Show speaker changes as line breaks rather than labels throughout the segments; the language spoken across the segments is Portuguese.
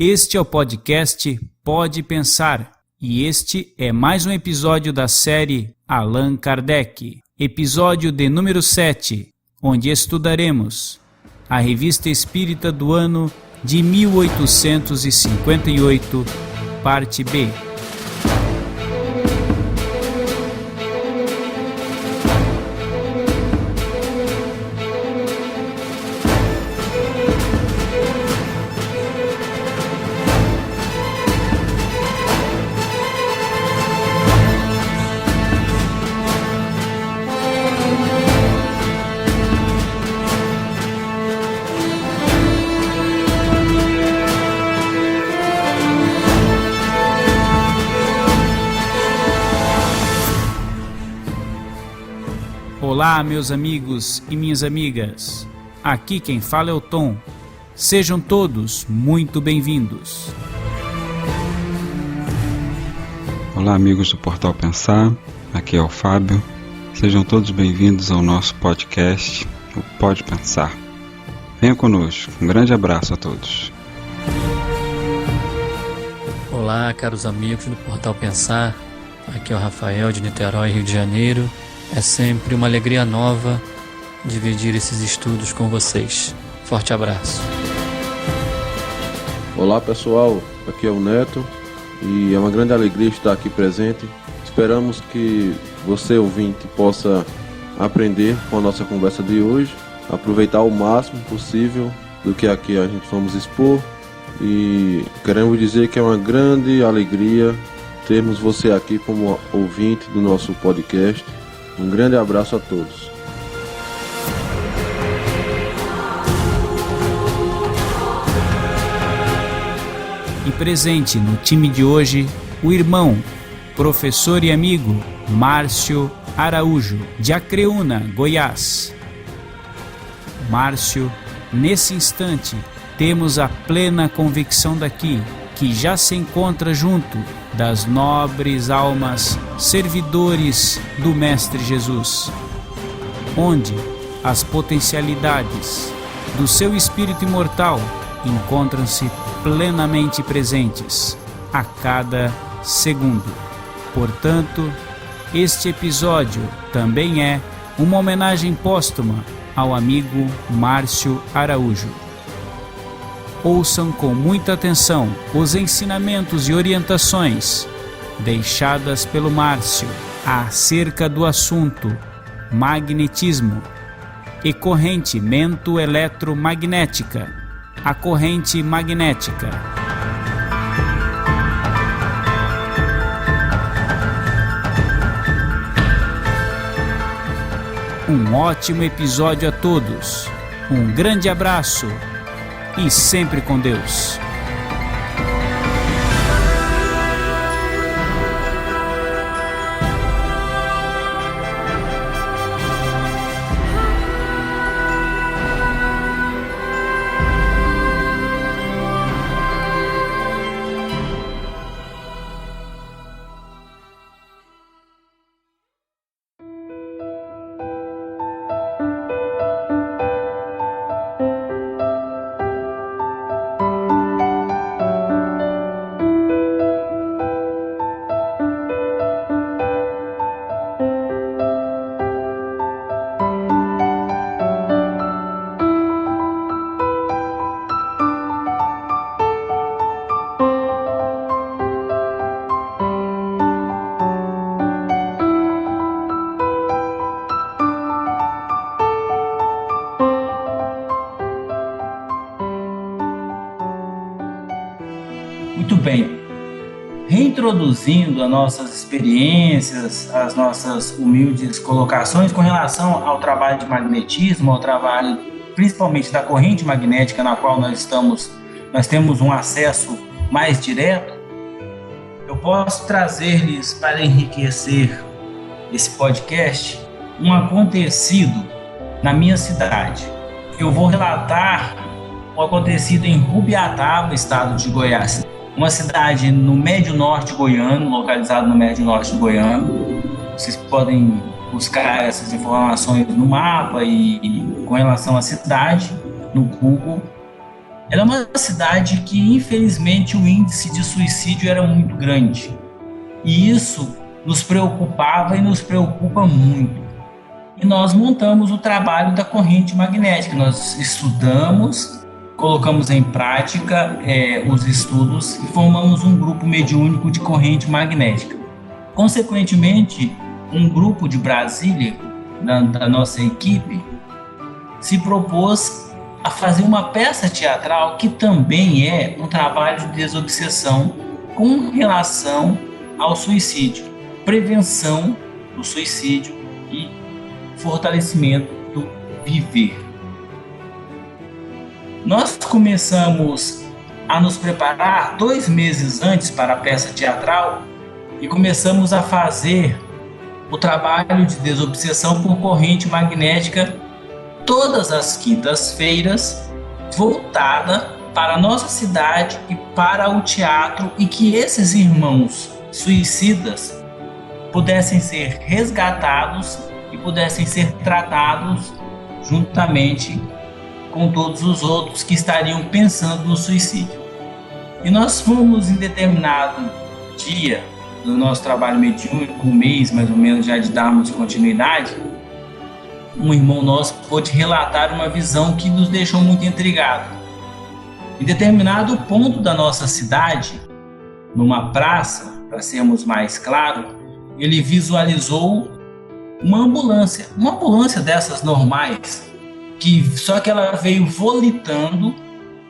Este é o podcast Pode Pensar, e este é mais um episódio da série Allan Kardec, episódio de número 7, onde estudaremos a Revista Espírita do ano de 1858, parte B. Olá, meus amigos e minhas amigas. Aqui quem fala é o Tom. Sejam todos muito bem-vindos.
Olá, amigos do Portal Pensar. Aqui é o Fábio. Sejam todos bem-vindos ao nosso podcast, o Pode Pensar. Venha conosco. Um grande abraço a todos.
Olá, caros amigos do Portal Pensar. Aqui é o Rafael de Niterói, Rio de Janeiro. É sempre uma alegria nova dividir esses estudos com vocês. Forte abraço.
Olá pessoal, aqui é o Neto e é uma grande alegria estar aqui presente. Esperamos que você, ouvinte, possa aprender com a nossa conversa de hoje, aproveitar o máximo possível do que aqui a gente vamos expor, e queremos dizer que é uma grande alegria termos você aqui como ouvinte do nosso podcast. Um grande abraço a todos.
E presente no time de hoje, o irmão, professor e amigo Márcio Araújo, de Acreúna, Goiás. Márcio, nesse instante, temos a plena convicção daqui, que já se encontra junto das nobres almas servidores do Mestre Jesus, onde as potencialidades do seu espírito imortal encontram-se plenamente presentes a cada segundo. Portanto, este episódio também é uma homenagem póstuma ao amigo Márcio Araújo. Ouçam com muita atenção os ensinamentos e orientações deixadas pelo Márcio acerca do assunto magnetismo e corrente mento-eletromagnética, a corrente magnética. Um ótimo episódio a todos, um grande abraço e sempre com Deus.
Muito bem, reintroduzindo as nossas experiências, as nossas humildes colocações com relação ao trabalho de magnetismo, ao trabalho principalmente da corrente magnética, na qual nós temos um acesso mais direto, eu posso trazer-lhes, para enriquecer esse podcast, um acontecido na minha cidade. Eu vou relatar o acontecido em Rubiataba, estado de Goiás. Uma cidade no médio norte goiano, localizado no médio norte goiano. Vocês podem buscar essas informações no mapa e com relação à cidade, no Google. Ela é uma cidade que, infelizmente, o índice de suicídio era muito grande. E isso nos preocupava e nos preocupa muito. E nós montamos o trabalho da corrente magnética. Nós estudamos, colocamos em prática os estudos e formamos um grupo mediúnico de corrente magnética. Consequentemente, um grupo de Brasília, da nossa equipe, se propôs a fazer uma peça teatral que também é um trabalho de desobsessão com relação ao suicídio, prevenção do suicídio e fortalecimento do viver. Nós começamos a nos preparar 2 meses antes para a peça teatral e começamos a fazer o trabalho de desobsessão por corrente magnética todas as quintas-feiras, voltada para a nossa cidade e para o teatro, e que esses irmãos suicidas pudessem ser resgatados e pudessem ser tratados juntamente com todos os outros que estariam pensando no suicídio. E nós fomos em determinado dia do nosso trabalho mediúnico, um mês mais ou menos já de darmos continuidade, um irmão nosso pôde relatar uma visão que nos deixou muito intrigados. Em determinado ponto da nossa cidade, numa praça, para sermos mais claros, ele visualizou uma ambulância dessas normais, só que ela veio volitando,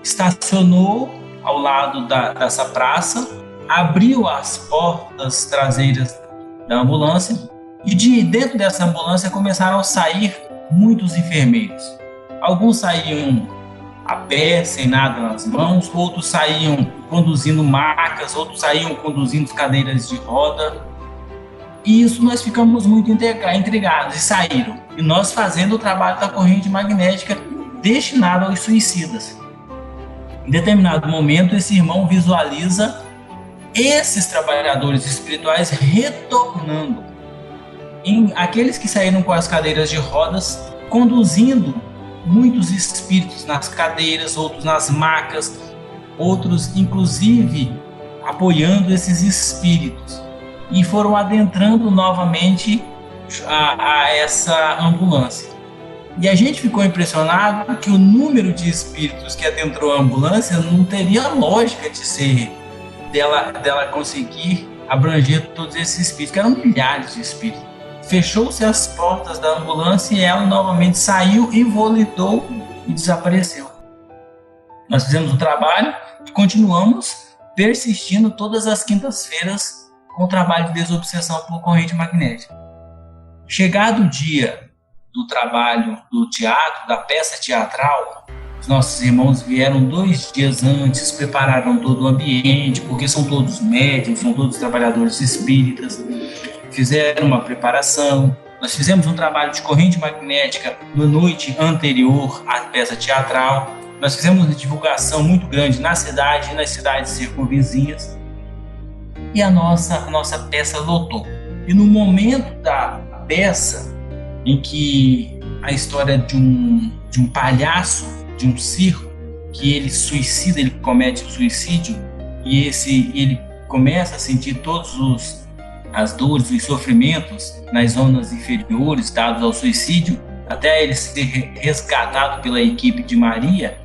estacionou ao lado dessa praça, abriu as portas traseiras da ambulância, e de dentro dessa ambulância começaram a sair muitos enfermeiros. Alguns saíam a pé, sem nada nas mãos, outros saíam conduzindo macas, outros saíam conduzindo cadeiras de roda. E isso nós ficamos muito intrigados, e saíram. E nós fazendo o trabalho da corrente magnética destinado aos suicidas. Em determinado momento, esse irmão visualiza esses trabalhadores espirituais retornando. Aqueles que saíram com as cadeiras de rodas, conduzindo muitos espíritos nas cadeiras, outros nas macas, outros inclusive apoiando esses espíritos, e foram adentrando novamente a essa ambulância. E a gente ficou impressionado que o número de espíritos que adentrou a ambulância não teria lógica de ser dela conseguir abranger todos esses espíritos, que eram milhares de espíritos. Fechou-se as portas da ambulância e ela novamente saiu e volitou e desapareceu. Nós fizemos o trabalho e continuamos persistindo todas as quintas-feiras com o trabalho de desobsessão por corrente magnética. Chegado o dia do trabalho do teatro, da peça teatral, os nossos irmãos vieram 2 dias antes, prepararam todo o ambiente, porque são todos médiuns, são todos trabalhadores espíritas, fizeram uma preparação. Nós fizemos um trabalho de corrente magnética na noite anterior à peça teatral. Nós fizemos uma divulgação muito grande na cidade e nas cidades circunvizinhas. E a nossa peça lotou. E no momento da peça, em que a história de um palhaço, de um circo, que ele suicida, ele comete o suicídio, e ele começa a sentir todos as dores e sofrimentos nas zonas inferiores dados ao suicídio, até ele ser resgatado pela equipe de Maria.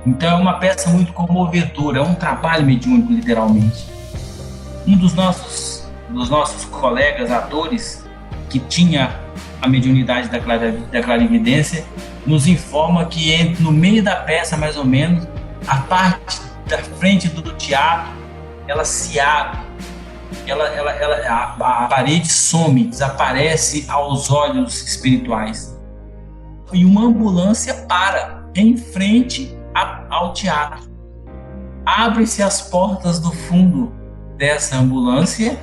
Então é uma peça muito comovedora, é um trabalho mediúnico, literalmente. Um dos nossos colegas atores, que tinha a mediunidade da clarividência, nos informa que no meio da peça, mais ou menos, a parte da frente do teatro, ela se abre. A parede some, desaparece aos olhos espirituais. E uma ambulância para em frente ao teatro. Abrem-se as portas do fundo dessa ambulância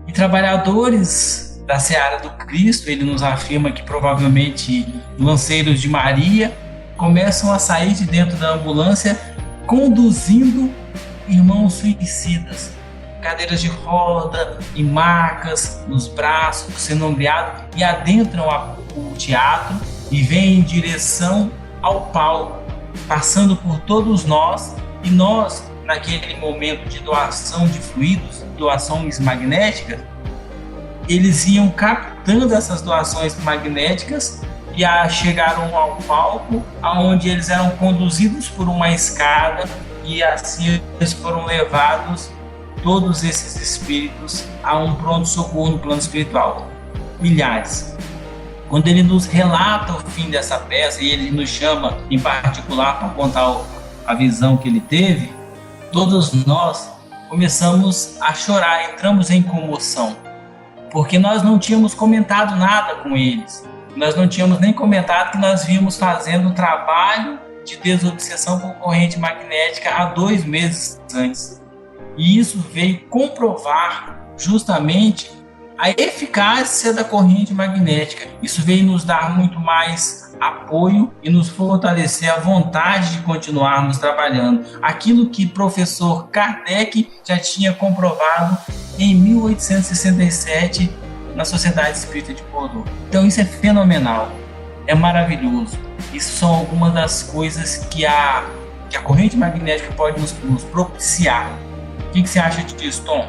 e trabalhadores da Seara do Cristo, ele nos afirma que provavelmente lanceiros de Maria, começam a sair de dentro da ambulância conduzindo irmãos suicidas, cadeiras de roda e macas nos braços, sendo ombreados, e adentram o teatro e vêm em direção ao palco, passando por todos nós, e nós, naquele momento de doação de fluidos, doações magnéticas, eles iam captando essas doações magnéticas e chegaram ao palco, onde eles eram conduzidos por uma escada, e assim eles foram levados, todos esses espíritos, a um pronto-socorro no plano espiritual. Milhares. Quando ele nos relata o fim dessa peça, e ele nos chama em particular para contar a visão que ele teve, todos nós começamos a chorar, entramos em comoção, porque nós não tínhamos comentado nada com eles. Nós não tínhamos nem comentado que nós vínhamos fazendo um trabalho de desobsessão por corrente magnética há 2 meses antes. E isso veio comprovar justamente a eficácia da corrente magnética. Isso veio nos dar muito mais apoio e nos fortalecer a vontade de continuarmos trabalhando. Aquilo que o professor Kardec já tinha comprovado em 1867 na Sociedade Espírita de Bordeaux. Então isso é fenomenal, é maravilhoso. Isso são algumas das coisas que a corrente magnética pode nos propiciar. O que você acha disso, Tom?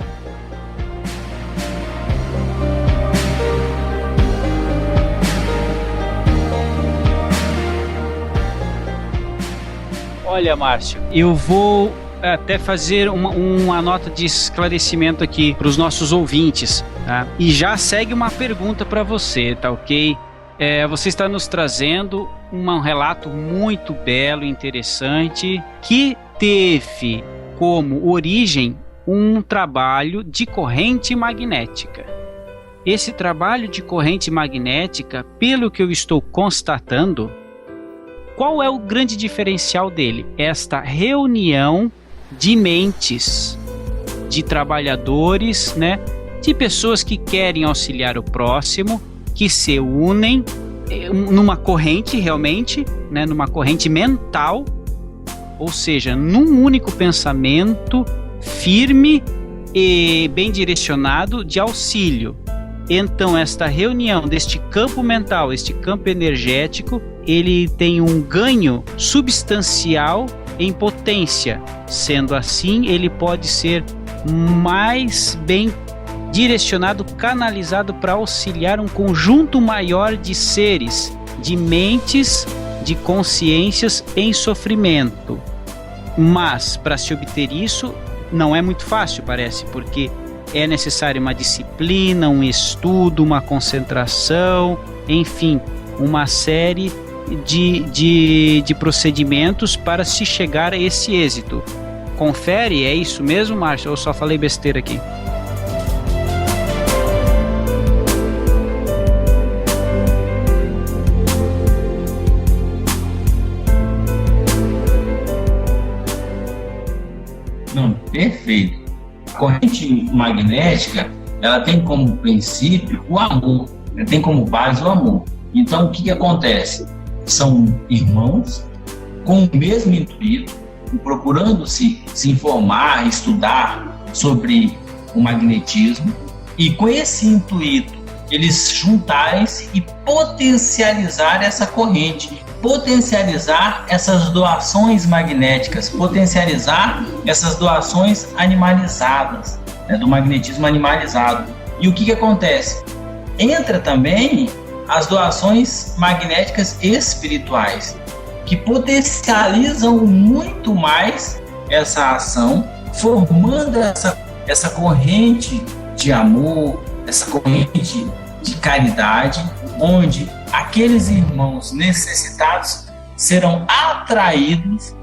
Olha, Márcio, eu vou até fazer uma nota de esclarecimento aqui para os nossos ouvintes, tá? E já segue uma pergunta para você, tá ok? Você está nos trazendo um relato muito belo, interessante, que teve como origem um trabalho de corrente magnética. Esse trabalho de corrente magnética, pelo que eu estou constatando, qual é o grande diferencial dele? Esta reunião de mentes, de trabalhadores, né, de pessoas que querem auxiliar o próximo, que se unem numa corrente realmente, né, numa corrente mental, ou seja, num único pensamento firme e bem direcionado de auxílio. Então, esta reunião deste campo mental, este campo energético, ele tem um ganho substancial em potência. Sendo assim, ele pode ser mais bem direcionado, canalizado para auxiliar um conjunto maior de seres, de mentes, de consciências em sofrimento. Mas, para se obter isso, não é muito fácil, parece, porque é necessário uma disciplina, um estudo, uma concentração, enfim, uma série de procedimentos para se chegar a esse êxito. Confere, é isso mesmo, Márcio? Ou só falei besteira aqui?
Não, perfeito. A corrente magnética, ela tem como princípio o amor, tem como base o amor. Então, o que acontece? São irmãos com o mesmo intuito, procurando se informar, estudar sobre o magnetismo, e com esse intuito, eles juntarem-se e potencializar essa corrente, potencializar essas doações magnéticas, potencializar essas doações animalizadas, né, do magnetismo animalizado. E o que acontece? Entra também as doações magnéticas espirituais, que potencializam muito mais essa ação, formando essa corrente de amor, essa corrente de caridade, onde aqueles irmãos necessitados serão atraídos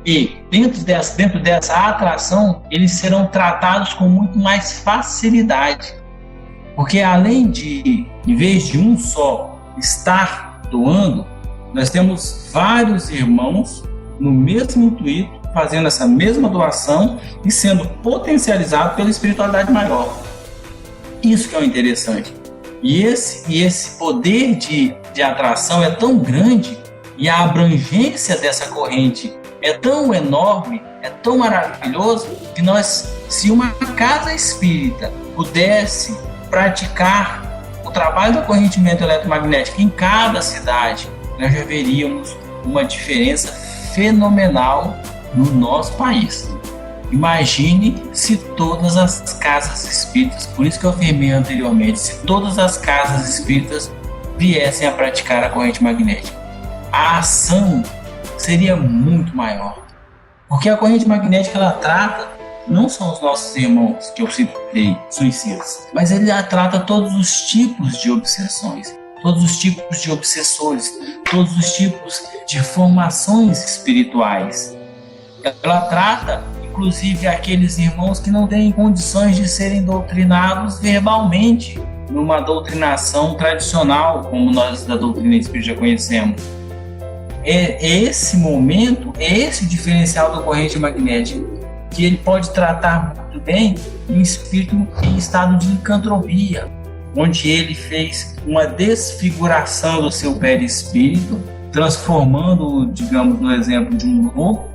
e dentro dessa atração eles serão tratados com muito mais facilidade, porque além de, em vez de um só estar doando, nós temos vários irmãos no mesmo intuito, fazendo essa mesma doação e sendo potencializado pela espiritualidade maior. Isso que é o interessante. E esse poder de atração é tão grande, e a abrangência dessa corrente é tão enorme, é tão maravilhoso, que se uma casa espírita pudesse praticar o trabalho do correnteamento eletromagnético em cada cidade, nós já veríamos uma diferença fenomenal no nosso país. Imagine se todas as casas espíritas, por isso que eu afirmei anteriormente, se todas as casas espíritas viessem a praticar a corrente magnética, a ação seria muito maior. Porque a corrente magnética, ela trata não só os nossos irmãos que eu citei, suicidas, mas ela trata todos os tipos de obsessões, todos os tipos de obsessores, todos os tipos de formações espirituais. Ela trata, inclusive, aqueles irmãos que não têm condições de serem doutrinados verbalmente, numa doutrinação tradicional, como nós da doutrina espírita já conhecemos. Esse momento, esse diferencial da corrente magnética, que ele pode tratar muito bem um espírito em estado de licantropia, onde ele fez uma desfiguração do seu perispírito, transformando-o, digamos, no exemplo de um louco,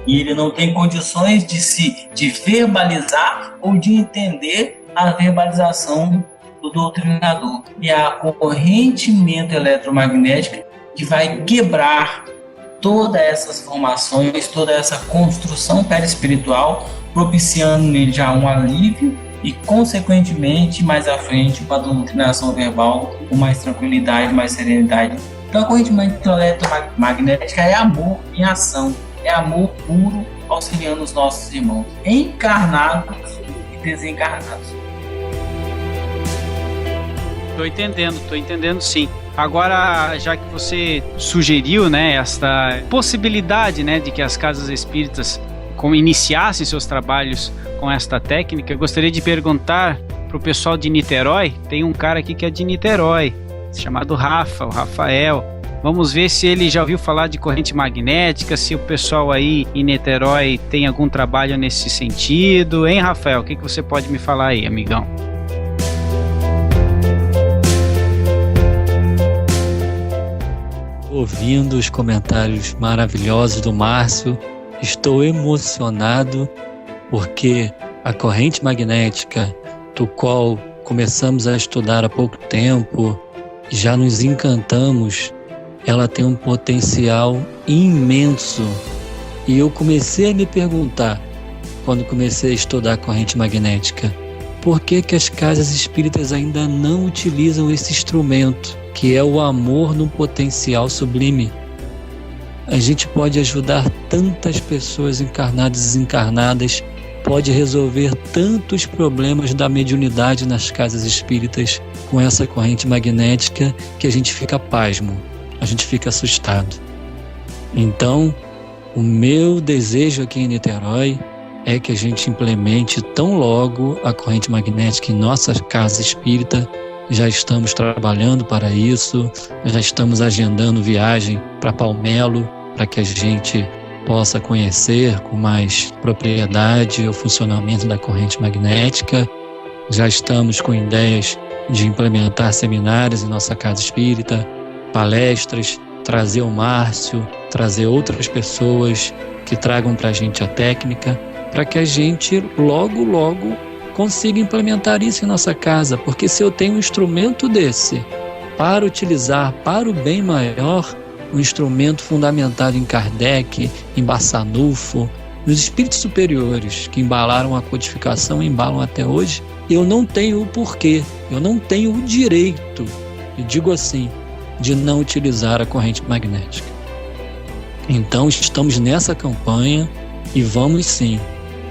e ele não tem condições de verbalizar ou de entender a verbalização do doutrinador. E a corrente eletromagnética que vai quebrar todas essas formações, toda essa construção perispiritual, propiciando nele já um alívio e, consequentemente, mais à frente, uma doutrinação verbal com mais tranquilidade, mais serenidade. Então, a corrente eletromagnética é amor em ação, é amor puro, auxiliando os nossos irmãos, encarnados e desencarnados.
Tô entendendo sim. Agora, já que você sugeriu, né, esta possibilidade, né, de que as casas espíritas iniciassem seus trabalhos com esta técnica, eu gostaria de perguntar para o pessoal de Niterói. Tem um cara aqui que é de Niterói, chamado o Rafael. Vamos ver se ele já ouviu falar de corrente magnética, se o pessoal aí em Niterói tem algum trabalho nesse sentido. Hein, Rafael? O que você pode me falar aí, amigão?
Ouvindo os comentários maravilhosos do Márcio, estou emocionado porque a corrente magnética, do qual começamos a estudar há pouco tempo, já nos encantamos, ela tem um potencial imenso. E eu comecei a me perguntar, quando comecei a estudar a corrente magnética, por que as casas espíritas ainda não utilizam esse instrumento, que é o amor no potencial sublime? A gente pode ajudar tantas pessoas encarnadas e desencarnadas, pode resolver tantos problemas da mediunidade nas casas espíritas com essa corrente magnética, que a gente fica pasmo, a gente fica assustado. Então, o meu desejo aqui em Niterói é que a gente implemente tão logo a corrente magnética em nossa casa espírita. Já estamos trabalhando para isso, já estamos agendando viagem para Palmelo, para que a gente possa conhecer com mais propriedade o funcionamento da corrente magnética. Já estamos com ideias de implementar seminários em nossa casa espírita, palestras, trazer o Márcio, trazer outras pessoas que tragam para a gente a técnica, para que a gente logo consiga implementar isso em nossa casa. Porque se eu tenho um instrumento desse para utilizar para o bem maior, um instrumento fundamentado em Kardec, em Bassanufo, nos espíritos superiores que embalaram a codificação e embalam até hoje, eu não tenho o porquê, eu não tenho o direito, e digo assim, de não utilizar a corrente magnética. Então estamos nessa campanha e vamos sim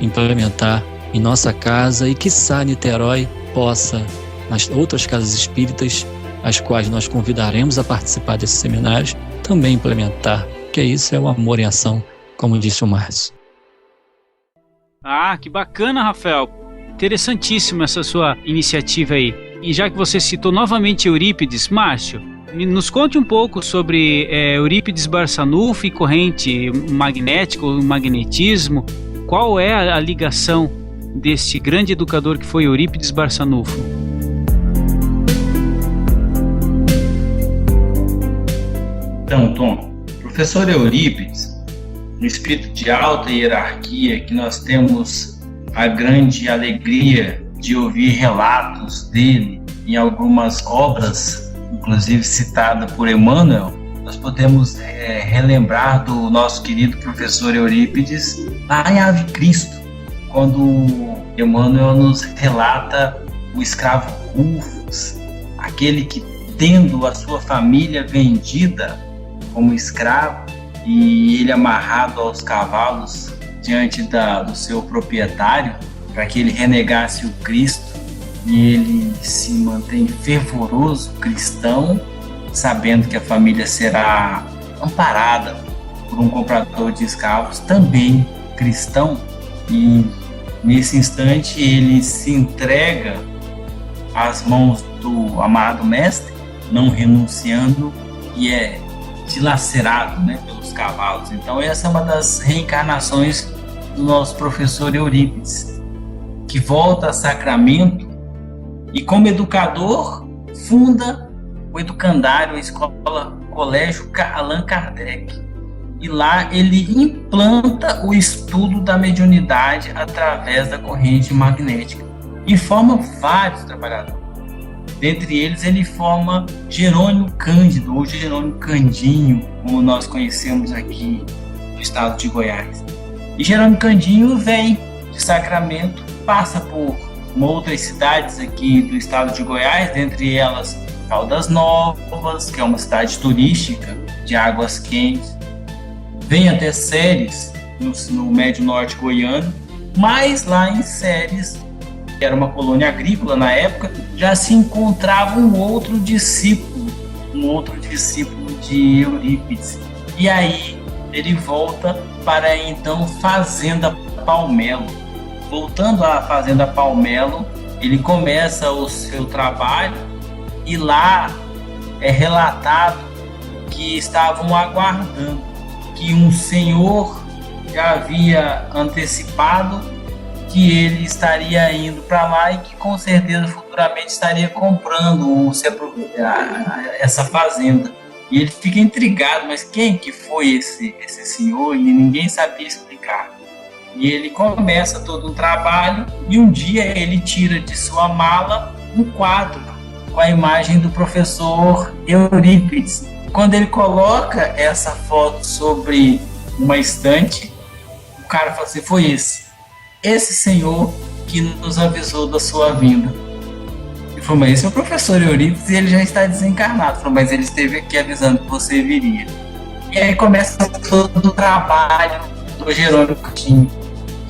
implementar em nossa casa, e quiçá Niterói possa, nas outras casas espíritas, as quais nós convidaremos a participar desses seminários, também implementar, que isso é o amor em ação, como disse o Márcio.
Ah, que bacana, Rafael. Interessantíssima essa sua iniciativa aí. E já que você citou novamente Eurípides, Márcio, nos conte um pouco sobre Eurípides Barçanufo e corrente magnética ou magnetismo. Qual é a ligação desse grande educador que foi Eurípides Barçanufo?
Então, Tom, professor Eurípides, um espírito de alta hierarquia, que nós temos a grande alegria de ouvir relatos dele em algumas obras, inclusive citada por Emmanuel, nós podemos relembrar do nosso querido professor Eurípides, lá em Ave Cristo, quando Emmanuel nos relata o escravo Rufus, aquele que, tendo a sua família vendida como escravo e ele amarrado aos cavalos diante do seu proprietário, para que ele renegasse o Cristo, e ele se mantém fervoroso cristão, sabendo que a família será amparada por um comprador de escravos também cristão, e nesse instante ele se entrega às mãos do amado mestre, não renunciando, e é dilacerado, né, pelos cavalos. Então essa é uma das reencarnações do nosso professor Eurípides, que volta a Sacramento e, como educador, funda o educandário, a escola, colégio Allan Kardec. E lá ele implanta o estudo da mediunidade através da corrente magnética e forma vários trabalhadores. Dentre eles, ele forma Jerônimo Cândido, ou Jerônimo Candinho, como nós conhecemos aqui no estado de Goiás. E Jerônimo Candinho vem de Sacramento, passa por outras cidades aqui do estado de Goiás, dentre elas Caldas Novas, que é uma cidade turística de águas quentes, vem até Ceres, no Médio Norte goiano, mas lá em Ceres, que era uma colônia agrícola na época, já se encontrava um outro discípulo de Eurípides. E aí ele volta para a então Fazenda Palmelo. Voltando à Fazenda Palmelo, ele começa o seu trabalho e lá é relatado que estavam aguardando que um senhor já havia antecipado que ele estaria indo para lá e que com certeza futuramente estaria comprando essa fazenda. E ele fica intrigado, mas quem que foi esse senhor? E ninguém sabia explicar. E ele começa todo um trabalho e um dia ele tira de sua mala um quadro com a imagem do professor Eurípides. Quando ele coloca essa foto sobre uma estante, o cara fala assim, foi esse senhor que nos avisou da sua vinda. Ele falou, mas esse é o professor Eurípides e ele já está desencarnado. Ele falou, mas ele esteve aqui avisando que você viria. E aí começa todo o trabalho do Jerônimo Coutinho.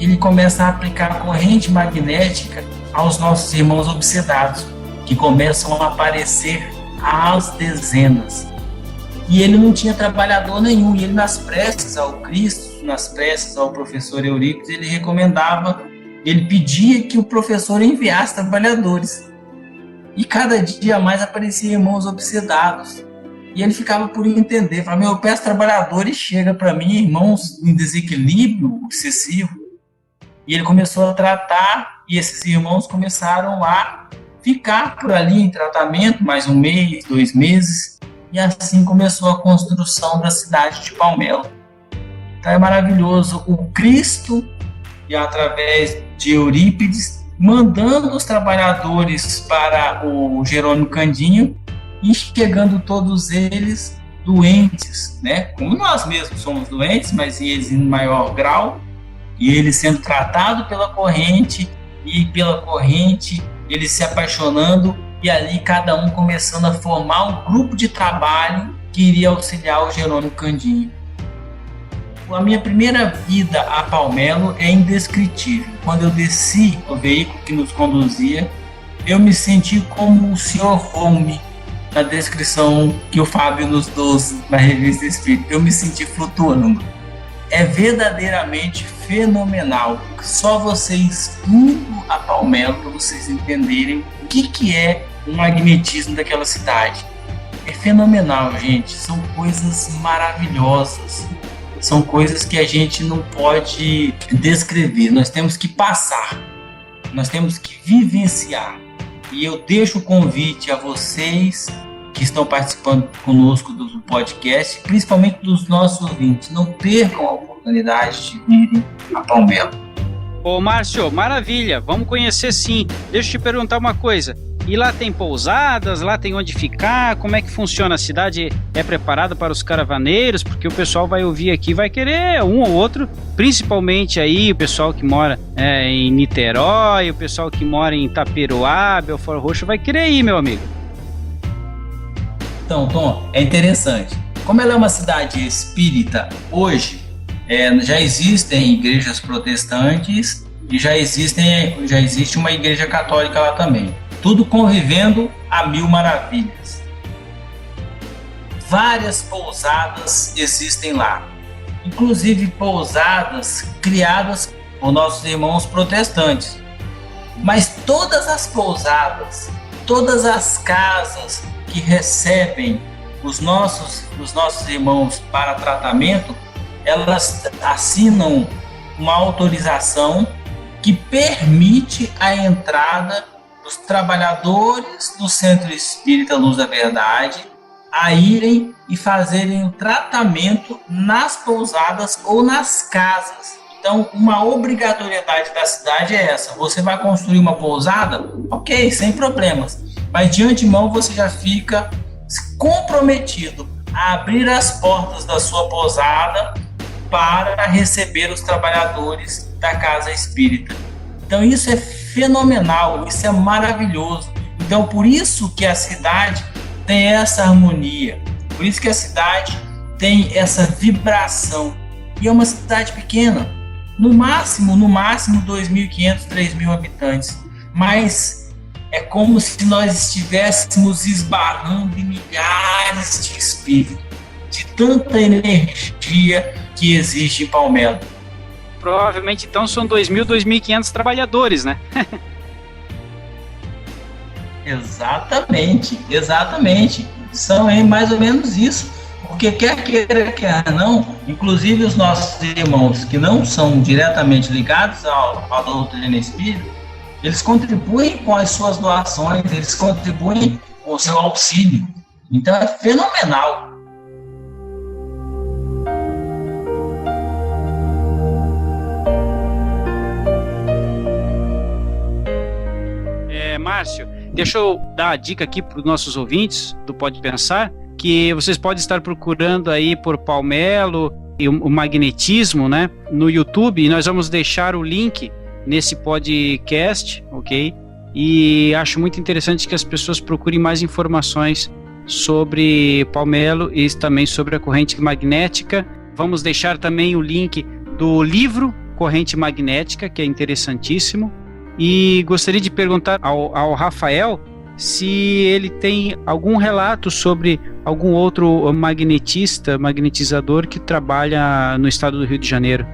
Ele começa a aplicar a corrente magnética aos nossos irmãos obsedados, que começam a aparecer às dezenas. E ele não tinha trabalhador nenhum, e ele nas preces ao Cristo, nas preces ao professor Eurípides, ele recomendava, ele pedia que o professor enviasse trabalhadores. E cada dia mais apareciam irmãos obsedados. E ele ficava por entender, falava, eu peço trabalhadores, chega para mim irmãos em desequilíbrio excessivo. E ele começou a tratar, e esses irmãos começaram a ficar por ali em tratamento, mais um mês, 2 meses, e assim começou a construção da cidade de Palmelo. Então é maravilhoso o Cristo, e através de Eurípides, mandando os trabalhadores para o Jerônimo Candinho, e chegando todos eles doentes, né? Como nós mesmos somos doentes, mas eles em maior grau, e ele sendo tratado pela corrente, e pela corrente ele se apaixonando, e ali cada um começando a formar um grupo de trabalho que iria auxiliar o Jerônimo Candinho. A minha primeira vida a Palmelo é indescritível. Quando eu desci do veículo que nos conduzia, eu me senti como o Sr. Home, na descrição que o Fábio nos deu na Revista Espírita. Eu me senti flutuando. É verdadeiramente fenomenal. Só vocês indo a Palmelo para vocês entenderem o que é o magnetismo daquela cidade. É fenomenal, gente. São coisas maravilhosas. São coisas que a gente não pode descrever. Nós temos que passar. Nós temos que vivenciar. E eu deixo o convite a vocês que estão participando conosco do podcast, principalmente dos nossos ouvintes. Não percam a oportunidade de virem a Palmelo.
Ô Márcio, maravilha, vamos conhecer sim. Deixa eu te perguntar uma coisa. E lá tem pousadas, lá tem onde ficar, como é que funciona? A cidade é preparada para os caravaneiros? Porque o pessoal vai ouvir aqui, vai querer um ou outro, principalmente aí o pessoal que mora em Niterói, o pessoal que mora em Itaperuá, Belford Roxo, vai querer ir, meu amigo.
Então, Tom, é interessante. Como ela é uma cidade espírita, hoje já existem igrejas protestantes e já existe uma igreja católica lá também. Tudo convivendo a mil maravilhas. Várias pousadas existem lá, inclusive pousadas criadas por nossos irmãos protestantes. Mas todas as pousadas, todas as casas que recebem os nossos irmãos para tratamento, elas assinam uma autorização que permite a entrada dos trabalhadores do Centro Espírita Luz da Verdade a irem e fazerem o tratamento nas pousadas ou nas casas. Então, uma obrigatoriedade da cidade é essa. Você vai construir uma pousada? Ok, sem problemas. Mas de antemão você já fica comprometido a abrir as portas da sua pousada para receber os trabalhadores da casa espírita. Então isso é fenomenal, isso é maravilhoso. Então por isso que a cidade tem essa harmonia, por isso que a cidade tem essa vibração. E é uma cidade pequena, no máximo 2.500, 3.000 habitantes, mas é como se nós estivéssemos esbarrando em milhares de espíritos, de tanta energia que existe em Palmelo.
Provavelmente então são 2.000, 2.500 trabalhadores, né?
Exatamente. São mais ou menos isso. Porque quer queira, quer não, inclusive os nossos irmãos que não são diretamente ligados à doutrina espírita, eles contribuem com as suas doações, eles contribuem com o seu auxílio. Então é fenomenal.
Márcio, deixa eu dar a dica aqui para os nossos ouvintes do Pode Pensar, que vocês podem estar procurando aí por Palmelo e o magnetismo, né, no YouTube, e nós vamos deixar o link nesse podcast, ok? E acho muito interessante que as pessoas procurem mais informações sobre Palmelo e também sobre a corrente magnética. Vamos deixar também o link do livro Corrente Magnética, que é interessantíssimo. E gostaria de perguntar ao Rafael se ele tem algum relato sobre algum outro magnetizador que trabalha no estado do Rio de Janeiro.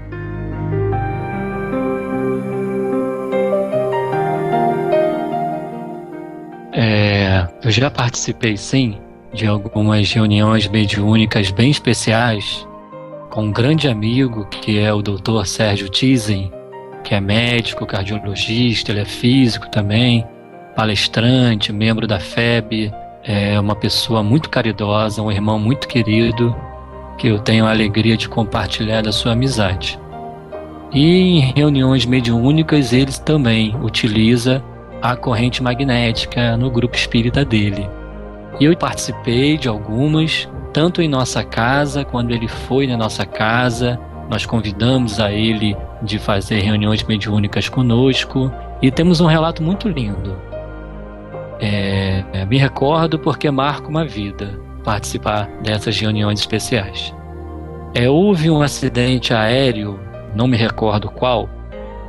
Eu já participei, sim, de algumas reuniões mediúnicas bem especiais com um grande amigo que é o Dr. Sérgio Tizen, que é médico, cardiologista, ele é físico também, palestrante, membro da FEB, é uma pessoa muito caridosa, um irmão muito querido, que eu tenho a alegria de compartilhar da sua amizade. E em reuniões mediúnicas ele também utiliza a corrente magnética no grupo espírita dele. E eu participei de algumas, tanto em nossa casa, quando ele foi na nossa casa, nós convidamos a ele de fazer reuniões mediúnicas conosco e temos um relato muito lindo. Me recordo porque marca uma vida participar dessas reuniões especiais. Houve um acidente aéreo, não me recordo qual,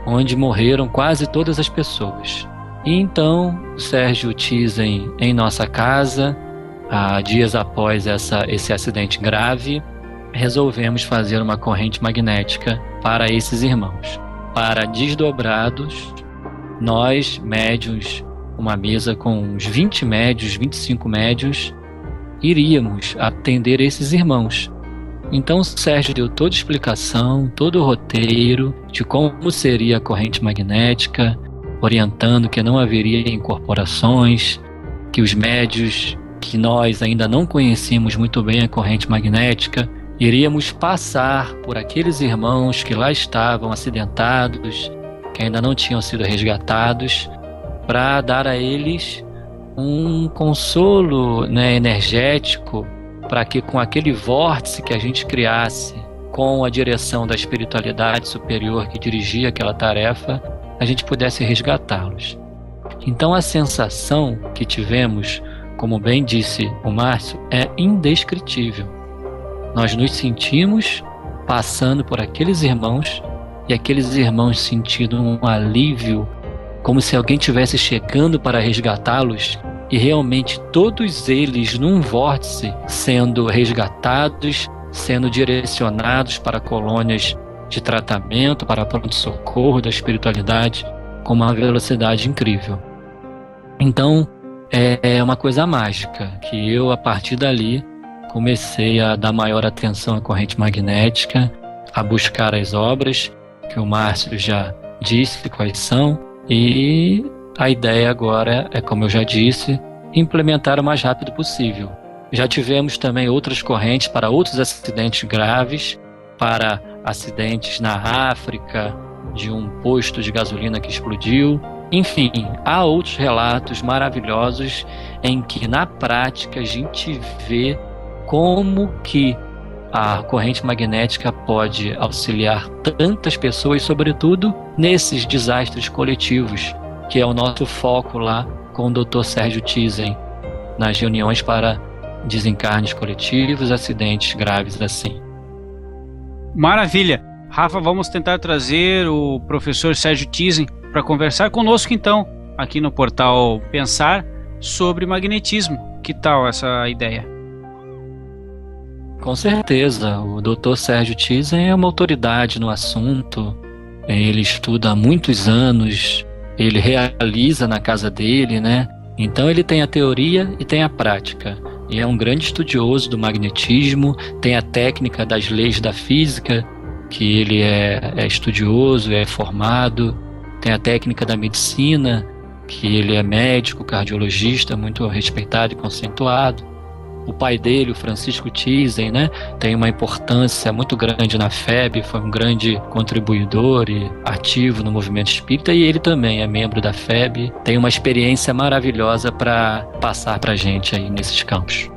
onde morreram quase todas as pessoas. E então o Sérgio Tizen em nossa casa, dias após esse acidente grave, resolvemos fazer uma corrente magnética para esses irmãos. Para desdobrados, nós, médiuns, uma mesa com uns 20 médiuns, 25 médiuns, iríamos atender esses irmãos. Então o Sérgio deu toda a explicação, todo o roteiro de como seria a corrente magnética, orientando que não haveria incorporações, que os médiuns, que nós ainda não conhecíamos muito bem a corrente magnética, iríamos passar por aqueles irmãos que lá estavam acidentados, que ainda não tinham sido resgatados, para dar a eles um consolo, né, energético, para que com aquele vórtice que a gente criasse, com a direção da espiritualidade superior que dirigia aquela tarefa, a gente pudesse resgatá-los. Então a sensação que tivemos, como bem disse o Márcio, é indescritível. Nós nos sentimos passando por aqueles irmãos e aqueles irmãos sentindo um alívio, como se alguém estivesse chegando para resgatá-los, e realmente todos eles num vórtice sendo resgatados, sendo direcionados para colônias de tratamento, para pronto-socorro da espiritualidade, com uma velocidade incrível. Então, é uma coisa mágica, que eu, a partir dali, comecei a dar maior atenção à corrente magnética, a buscar as obras, que o Márcio já disse quais são, e a ideia agora é, como eu já disse, implementar o mais rápido possível. Já tivemos também outras correntes para outros acidentes graves, para acidentes na África, de um posto de gasolina que explodiu. Enfim, há outros relatos maravilhosos em que, na prática, a gente vê como que a corrente magnética pode auxiliar tantas pessoas, sobretudo nesses desastres coletivos, que é o nosso foco lá com o Dr. Sérgio Tizen, nas reuniões para desencarnes coletivos, acidentes graves assim.
Maravilha! Rafa, vamos tentar trazer o professor Sérgio Tizen para conversar conosco então, aqui no portal Pensar, sobre magnetismo. Que tal essa ideia?
Com certeza, o Dr. Sérgio Tizen é uma autoridade no assunto, ele estuda há muitos anos, ele realiza na casa dele, né? Então ele tem a teoria e tem a prática, e é um grande estudioso do magnetismo, tem a técnica das leis da física, que ele é estudioso, é formado, tem a técnica da medicina, que ele é médico, cardiologista, muito respeitado e conceituado. O pai dele, o Francisco Tizen, né, tem uma importância muito grande na FEB, foi um grande contribuidor e ativo no movimento espírita, e ele também é membro da FEB, tem uma experiência maravilhosa para passar para a gente aí nesses campos.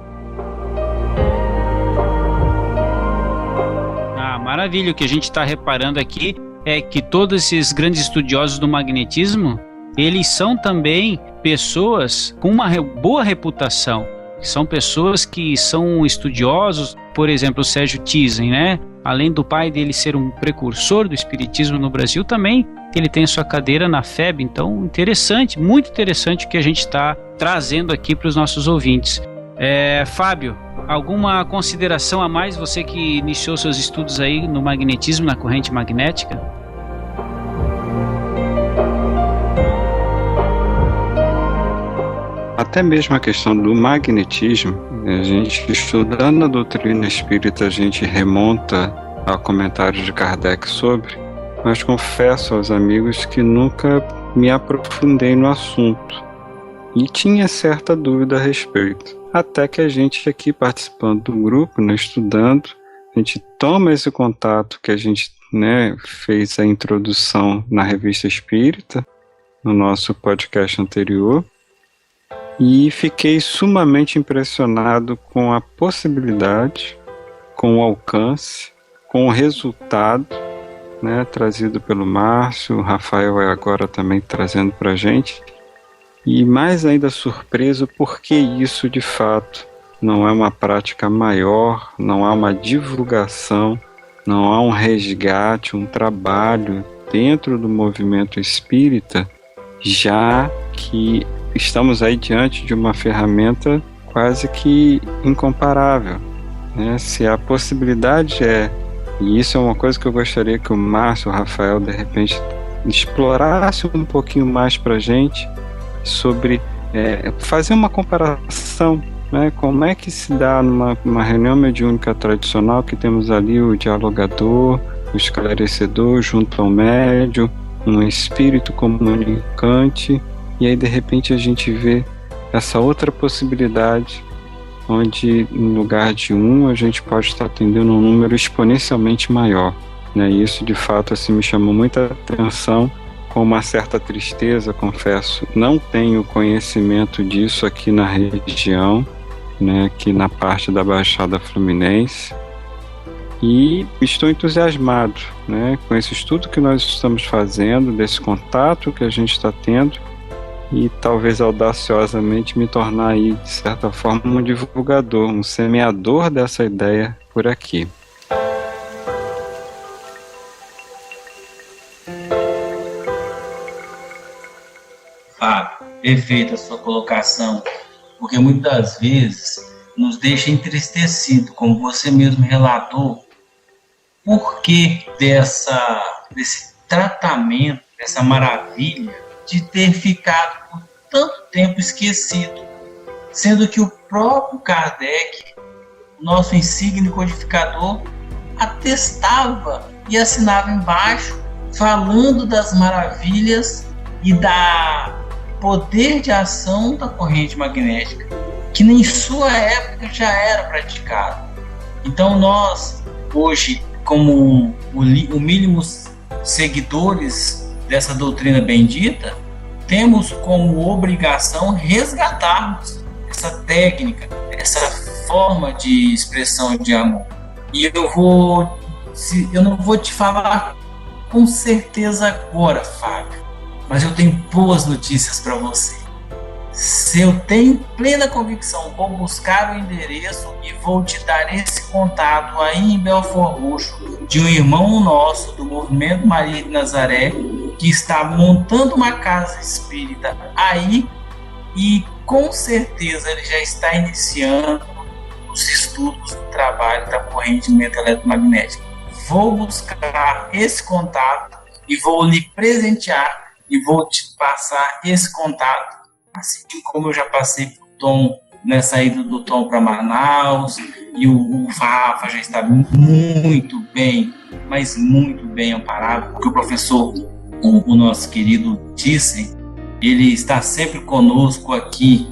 Maravilha, o que a gente está reparando aqui é que todos esses grandes estudiosos do magnetismo, eles são também pessoas com uma boa reputação. São pessoas que são estudiosos, por exemplo, o Sérgio Tizen, né? Além do pai dele ser um precursor do espiritismo no Brasil, também ele tem sua cadeira na FEB. Então, interessante, muito interessante o que a gente está trazendo aqui para os nossos ouvintes. Fábio, alguma consideração a mais, você que iniciou seus estudos aí no magnetismo, na corrente magnética?
Até mesmo a questão do magnetismo, a gente estudando a doutrina espírita, a gente remonta a comentários de Kardec sobre, mas confesso aos amigos que nunca me aprofundei no assunto e tinha certa dúvida a respeito. Até que a gente aqui participando do grupo, né, estudando, a gente toma esse contato que a gente, né, fez a introdução na Revista Espírita, no nosso podcast anterior, e fiquei sumamente impressionado com a possibilidade, com o alcance, com o resultado, né, trazido pelo Márcio, o Rafael agora também trazendo para a gente, e mais ainda surpreso porque isso de fato não é uma prática maior, não há uma divulgação, não há um resgate, um trabalho dentro do movimento espírita, já que estamos aí diante de uma ferramenta quase que incomparável, né? Se a possibilidade e isso é uma coisa que eu gostaria que o Márcio, o Rafael, de repente explorasse um pouquinho mais para a gente, sobre fazer uma comparação, né? Como é que se dá numa reunião mediúnica tradicional, que temos ali o dialogador, o esclarecedor junto ao médium, um espírito comunicante, e aí de repente a gente vê essa outra possibilidade, onde em lugar de a gente pode estar atendendo um número exponencialmente maior, né? E isso de fato assim, me chamou muita atenção, com uma certa tristeza, confesso, não tenho conhecimento disso aqui na região, né, aqui na parte da Baixada Fluminense. E estou entusiasmado, né, com esse estudo que nós estamos fazendo, desse contato que a gente está tendo, e talvez audaciosamente me tornar aí, de certa forma, um divulgador, um semeador dessa ideia por aqui.
Fábio, perfeita a sua colocação, porque muitas vezes nos deixa entristecido, como você mesmo relatou, por que desse tratamento, dessa maravilha de ter ficado por tanto tempo esquecido, sendo que o próprio Kardec, o nosso insigne codificador, atestava e assinava embaixo, falando das maravilhas e da poder de ação da corrente magnética, que em sua época já era praticado. Então nós, hoje, como humílimos seguidores dessa doutrina bendita, temos como obrigação resgatarmos essa técnica, essa forma de expressão de amor. E eu não vou te falar com certeza agora, Fábio, mas eu tenho boas notícias para você. Se eu tenho plena convicção, vou buscar o endereço e vou te dar esse contato aí em Belford Roxo, de um irmão nosso do Movimento Maria de Nazaré, que está montando uma casa espírita aí, e com certeza ele já está iniciando os estudos do trabalho da corrente eletromagnética. Vou buscar esse contato e vou lhe presentear e vou te passar esse contato, assim como eu já passei para o Tom nessa ida do Tom para Manaus, e o Rafa já está muito bem, mas muito bem amparado, porque o professor, o nosso querido Thyssen, ele está sempre conosco aqui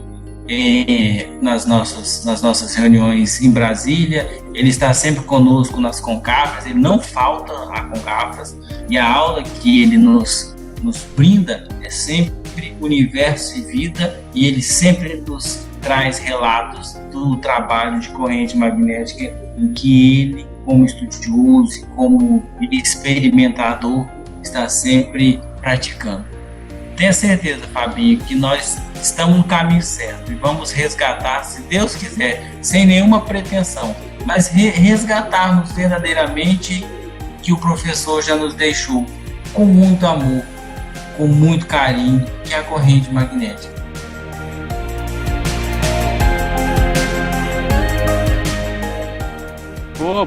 nas nossas reuniões em Brasília, ele está sempre conosco nas Concafras, ele não falta a Concafras, e a aula que ele nos brinda é sempre universo e vida, e ele sempre nos traz relatos do trabalho de corrente magnética em que ele, como estudioso e como experimentador, está sempre praticando. Tenha certeza, Fabinho, que nós estamos no caminho certo e vamos resgatar, se Deus quiser, sem nenhuma pretensão, mas resgatarmos verdadeiramente que o professor já nos deixou com muito amor, com muito carinho, que é a corrente magnética.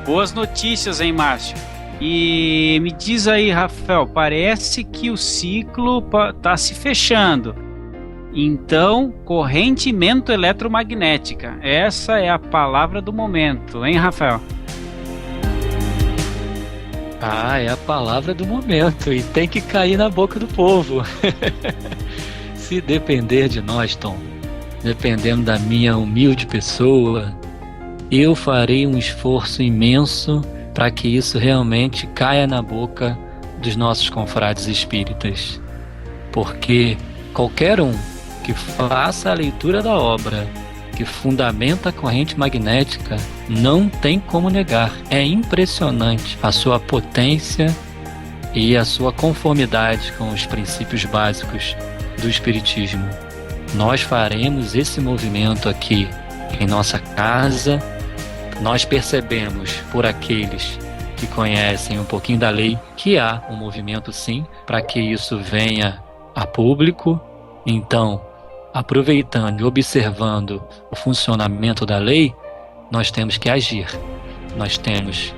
Boas notícias, hein, Márcio? E me diz aí, Rafael, parece que o ciclo está se fechando. Então, correntimento eletromagnética, essa é a palavra do momento, hein, Rafael?
É a palavra do momento e tem que cair na boca do povo. Se depender de nós, Tom, dependendo da minha humilde pessoa, eu farei um esforço imenso para que isso realmente caia na boca dos nossos confrades espíritas. Porque qualquer um que faça a leitura da obra que fundamenta a corrente magnética não tem como negar. É impressionante a sua potência e a sua conformidade com os princípios básicos do Espiritismo. Nós faremos esse movimento aqui em nossa casa. Nós percebemos por aqueles que conhecem um pouquinho da lei que há um movimento sim para que isso venha a público. Então, aproveitando e observando o funcionamento da lei, nós temos que agir. Nós temos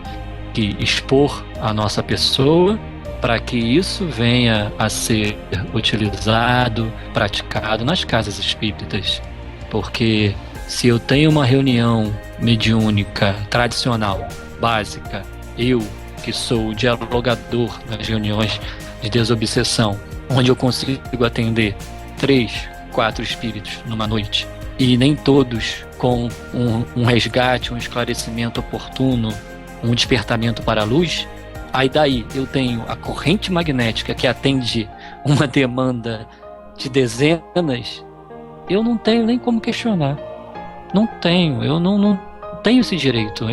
que expor a nossa pessoa para que isso venha a ser utilizado, praticado nas casas espíritas. Porque se eu tenho uma reunião mediúnica tradicional, básica, eu que sou o dialogador nas reuniões de desobsessão, onde eu consigo atender 3, 4 espíritos numa noite, e nem todos com um resgate, um esclarecimento oportuno, um despertamento para a luz, Aí daí eu tenho a corrente magnética que atende uma demanda de dezenas, eu não tenho nem como questionar. Não tenho, eu não tenho esse direito.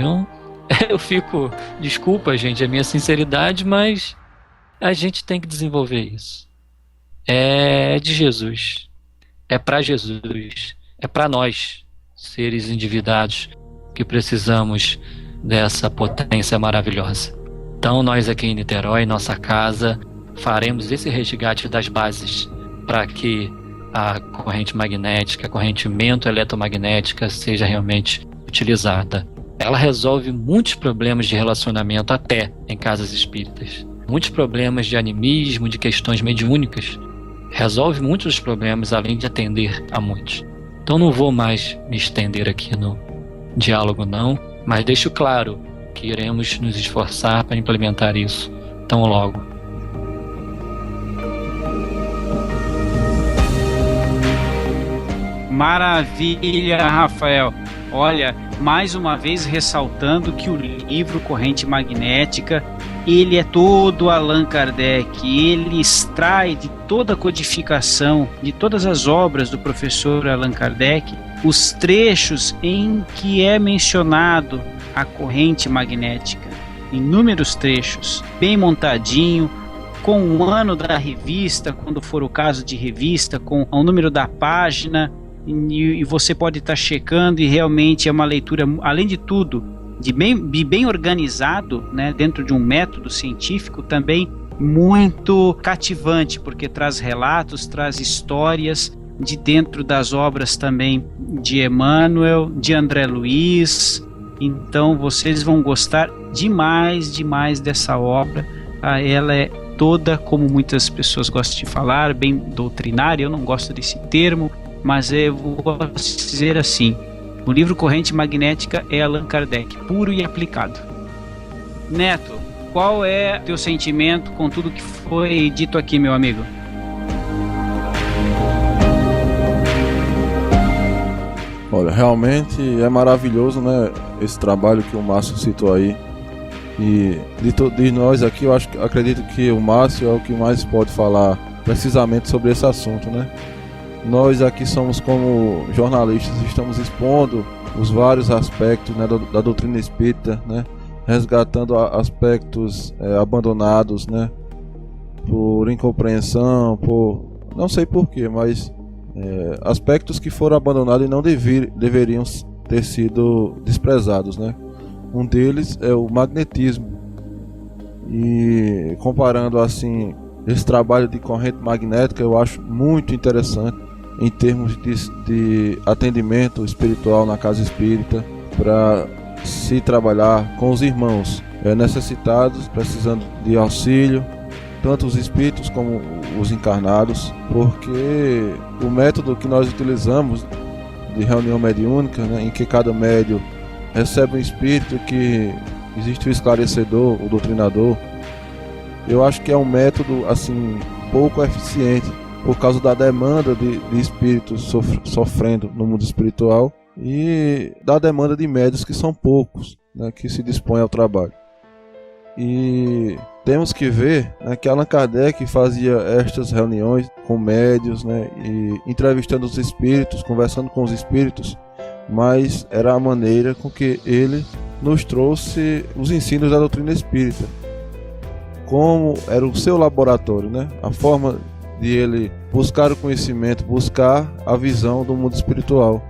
Eu fico, desculpa gente, a minha sinceridade, mas a gente tem que desenvolver isso. É de Jesus, é para Jesus, é para nós, seres endividados, que precisamos dessa potência maravilhosa. Então nós aqui em Niterói, nossa casa, faremos esse resgate das bases para que a corrente magnética, a corrente eletromagnética seja realmente utilizada. Ela resolve muitos problemas de relacionamento até em casas espíritas. Muitos problemas de animismo, de questões mediúnicas. Resolve muitos dos problemas, além de atender a muitos. Então não vou mais me estender aqui no diálogo não, mas deixo claro que iremos nos esforçar para implementar isso tão logo.
Maravilha, Rafael. Olha, mais uma vez ressaltando que o livro Corrente Magnética, ele é todo Allan Kardec, ele extrai de toda a codificação, de todas as obras do professor Allan Kardec, os trechos em que é mencionado a corrente magnética, inúmeros trechos, bem montadinho, com o ano da revista, quando for o caso de revista, com o número da página, e você pode estar checando, e realmente é uma leitura, além de tudo, de bem organizado, né, dentro de um método científico, também muito cativante, porque traz relatos, traz histórias de dentro das obras também de Emmanuel, de André Luiz. Então vocês vão gostar demais dessa obra. Ela é toda, como muitas pessoas gostam de falar, bem doutrinária. Eu não gosto desse termo, mas eu vou dizer assim: o livro Corrente Magnética é Allan Kardec, puro e aplicado. Neto, qual é o teu sentimento com tudo que foi dito aqui, meu amigo?
Olha, realmente é maravilhoso, né, esse trabalho que o Márcio citou aí. E de nós aqui, acredito que o Márcio é o que mais pode falar precisamente sobre esse assunto, né? Nós aqui somos, como jornalistas, estamos expondo os vários aspectos, né, da doutrina espírita, né, resgatando aspectos abandonados, né, por incompreensão, por não sei porquê, mas aspectos que foram abandonados e não deveriam ter sido desprezados, né. Um deles é o magnetismo. E comparando assim esse trabalho de corrente magnética, eu acho muito interessante em termos de atendimento espiritual na casa espírita, para se trabalhar com os irmãos necessitados, precisando de auxílio, tanto os espíritos como os encarnados, porque o método que nós utilizamos de reunião mediúnica, né, em que cada médium recebe um espírito, que existe o esclarecedor, o doutrinador, eu acho que é um método assim pouco eficiente, por causa da demanda de espíritos sofrendo no mundo espiritual e da demanda de médios, que são poucos, né, que se dispõem ao trabalho. E temos que ver, né, que Allan Kardec fazia estas reuniões com médios, né, e entrevistando os espíritos, conversando com os espíritos, mas era a maneira com que ele nos trouxe os ensinos da doutrina espírita, como era o seu laboratório, né, a forma de ele buscar o conhecimento, buscar a visão do mundo espiritual.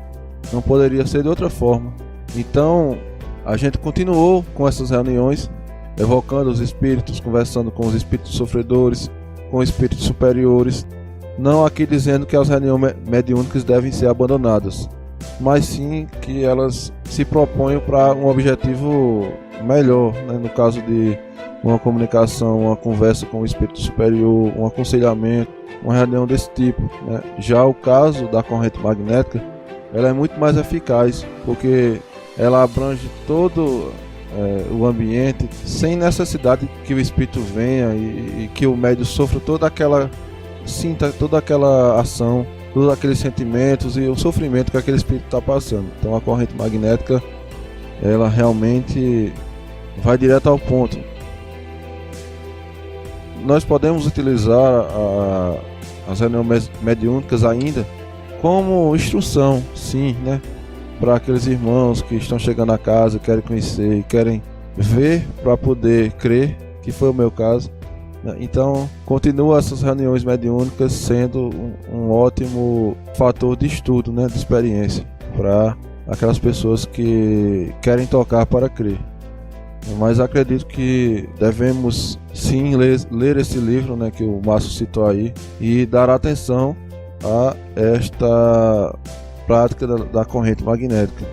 Não poderia ser de outra forma. Então, a gente continuou com essas reuniões, evocando os espíritos, conversando com os espíritos sofredores, com espíritos superiores. Não aqui dizendo que as reuniões mediúnicas devem ser abandonadas, mas sim que elas se propõem para um objetivo melhor, né? No caso de uma comunicação, uma conversa com o espírito superior, um aconselhamento, uma reunião desse tipo, né? Já o caso da corrente magnética, ela é muito mais eficaz, porque ela abrange todo o ambiente, sem necessidade que o espírito venha e que o médium sofra sinta toda aquela ação, todos aqueles sentimentos e o sofrimento que aquele espírito está passando. Então a corrente magnética, ela realmente vai direto ao ponto. nós podemos utilizar as reuniões mediúnicas ainda como instrução, sim, né? Para aqueles irmãos que estão chegando a casa, querem conhecer, querem ver para poder crer, que foi o meu caso. Então, continua essas reuniões mediúnicas sendo um ótimo fator de estudo, né, de experiência, para aquelas pessoas que querem tocar para crer. Mas acredito que devemos sim ler esse livro, né, que o Márcio citou aí, e dar atenção a esta prática da corrente magnética.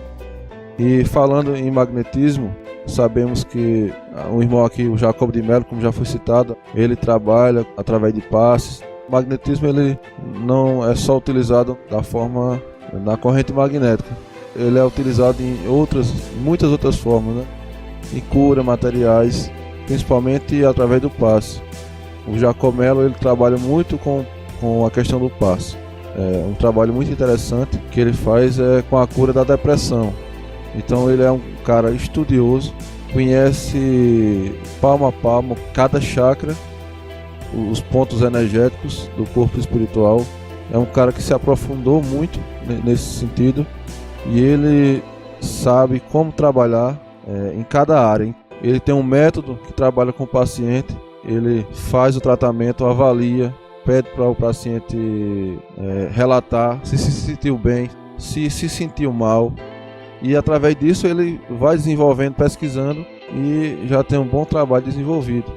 E falando em magnetismo, sabemos que o irmão aqui, o Jacob de Mello, como já foi citado, ele trabalha através de passes. O magnetismo ele não é só utilizado da forma na corrente magnética, ele é utilizado em muitas outras formas, né? Em cura, materiais, principalmente através do passe. O Jacob Mello ele trabalha muito com a questão do passe. É um trabalho muito interessante que ele faz com a cura da depressão. Então ele é um cara estudioso, conhece palmo a palmo cada chakra, os pontos energéticos do corpo espiritual. É um cara que se aprofundou muito nesse sentido e ele sabe como trabalhar em cada área. Ele tem um método que trabalha com o paciente, ele faz o tratamento, avalia, pede para o paciente relatar se sentiu bem, se sentiu mal. E através disso ele vai desenvolvendo, pesquisando e já tem um bom trabalho desenvolvido.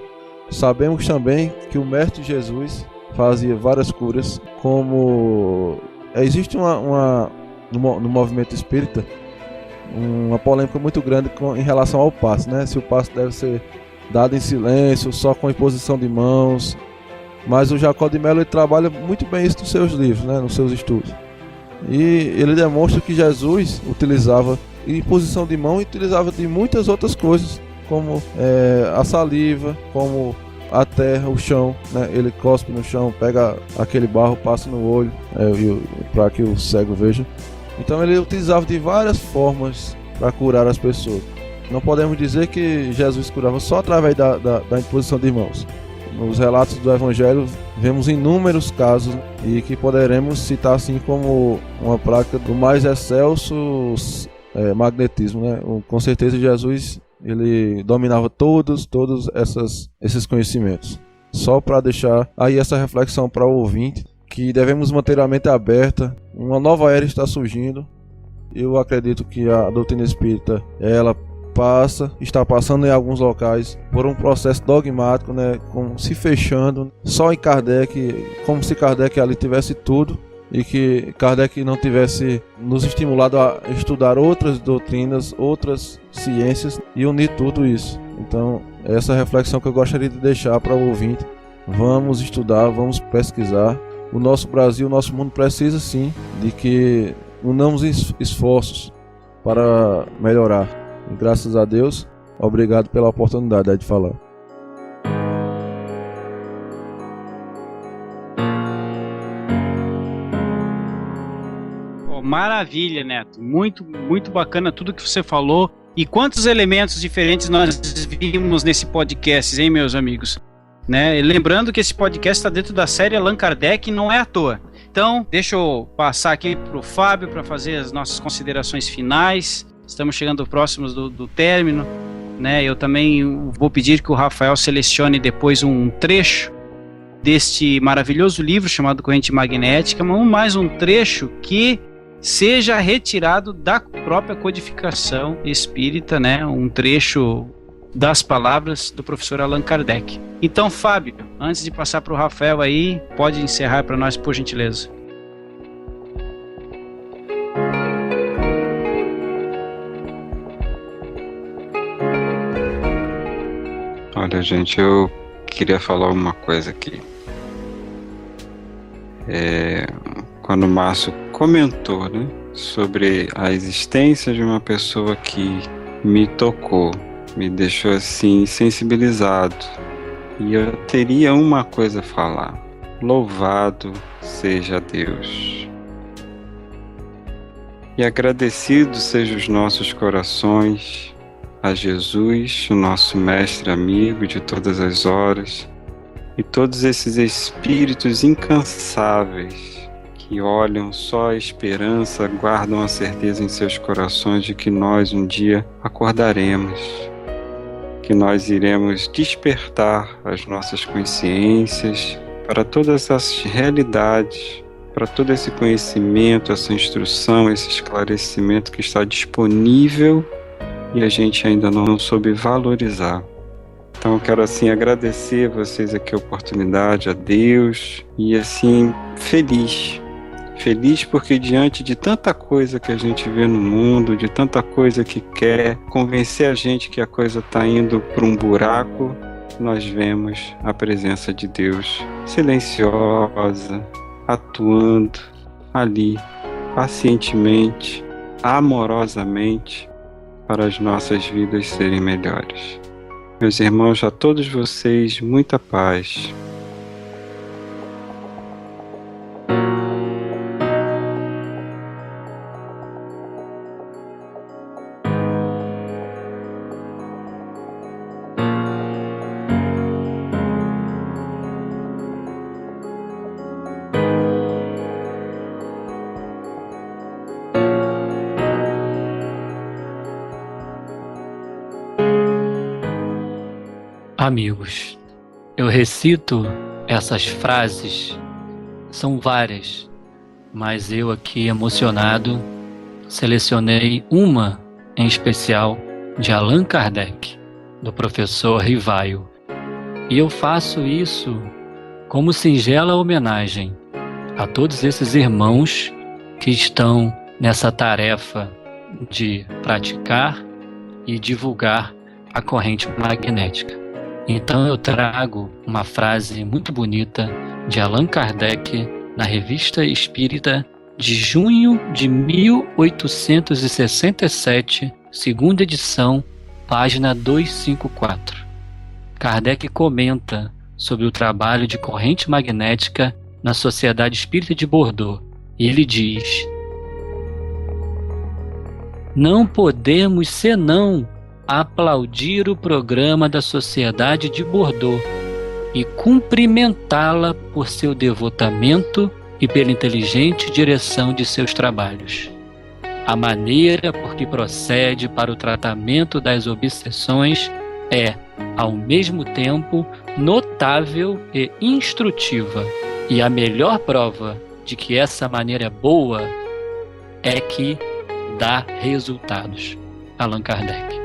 Sabemos também que o Mestre Jesus fazia várias curas, como existe no movimento espírita uma polêmica muito grande em relação ao passe, né? Se o passe deve ser dado em silêncio, só com imposição de mãos. Mas o Jacob de Mello ele trabalha muito bem isso nos seus livros, né? Nos seus estudos. E ele demonstra que Jesus utilizava imposição de mão e utilizava de muitas outras coisas, como a saliva, como a terra, o chão, né? Ele cospe no chão, pega aquele barro, passa no olho, para que o cego veja. Então ele utilizava de várias formas para curar as pessoas. Não podemos dizer que Jesus curava só através da imposição de mãos. Nos relatos do Evangelho vemos inúmeros casos e que poderemos citar assim como uma prática do mais excelso magnetismo, né? Com certeza Jesus ele dominava todos esses conhecimentos. Só para deixar aí essa reflexão para o ouvinte, que devemos manter a mente aberta. Uma nova era está surgindo. Eu acredito que a doutrina espírita ela está passando em alguns locais por um processo dogmático, né, se fechando só em Kardec, como se Kardec ali tivesse tudo e que Kardec não tivesse nos estimulado a estudar outras doutrinas, outras ciências e unir tudo isso. Então, essa reflexão que eu gostaria de deixar para o ouvinte. Vamos estudar, vamos pesquisar. O nosso Brasil, o nosso mundo precisa sim de que unamos esforços para melhorar. E graças a Deus, obrigado pela oportunidade de falar.
Maravilha, Neto. Muito, muito bacana tudo que você falou. E quantos elementos diferentes nós vimos nesse podcast, hein, meus amigos? Né? Lembrando que esse podcast está dentro da série Allan Kardec, não é à toa. Então, deixa eu passar aqui para o Fábio para fazer as nossas considerações finais. Estamos chegando próximos do término, né? Eu também vou pedir que o Rafael selecione depois um trecho deste maravilhoso livro chamado Corrente Magnética, mais um trecho que seja retirado da própria codificação espírita, né? Um trecho das palavras do professor Allan Kardec. Então, Fábio, antes de passar para o Rafael aí, pode encerrar para nós, por gentileza.
Olha, gente, eu queria falar uma coisa aqui. Quando o Márcio comentou, né, sobre a existência de uma pessoa que me tocou, me deixou assim sensibilizado, e eu teria uma coisa a falar: louvado seja Deus. E agradecidos sejam os nossos corações a Jesus, o nosso mestre amigo de todas as horas, e todos esses espíritos incansáveis que olham só a esperança, guardam a certeza em seus corações de que nós um dia acordaremos, que nós iremos despertar as nossas consciências para todas essas realidades, para todo esse conhecimento, essa instrução, esse esclarecimento que está disponível e a gente ainda não soube valorizar. Então eu quero assim agradecer a vocês aqui a oportunidade, a Deus, e assim feliz porque diante de tanta coisa que a gente vê no mundo, de tanta coisa que quer convencer a gente que a coisa está indo para um buraco, nós vemos a presença de Deus silenciosa, atuando ali, pacientemente, amorosamente, para as nossas vidas serem melhores. Meus irmãos, a todos vocês, muita paz.
Amigos, eu recito essas frases, são várias, mas eu aqui emocionado selecionei uma em especial de Allan Kardec, do professor Rivaio. E eu faço isso como singela homenagem a todos esses irmãos que estão nessa tarefa de praticar e divulgar a corrente magnética. Então eu trago uma frase muito bonita de Allan Kardec na Revista Espírita de junho de 1867, segunda edição, página 254. Kardec comenta sobre o trabalho de corrente magnética na Sociedade Espírita de Bordeaux, e ele diz: não podemos senão aplaudir o programa da Sociedade de Bordeaux e cumprimentá-la por seu devotamento e pela inteligente direção de seus trabalhos. A maneira por que procede para o tratamento das obsessões é, ao mesmo tempo, notável e instrutiva, e a melhor prova de que essa maneira é boa é que dá resultados. Allan Kardec.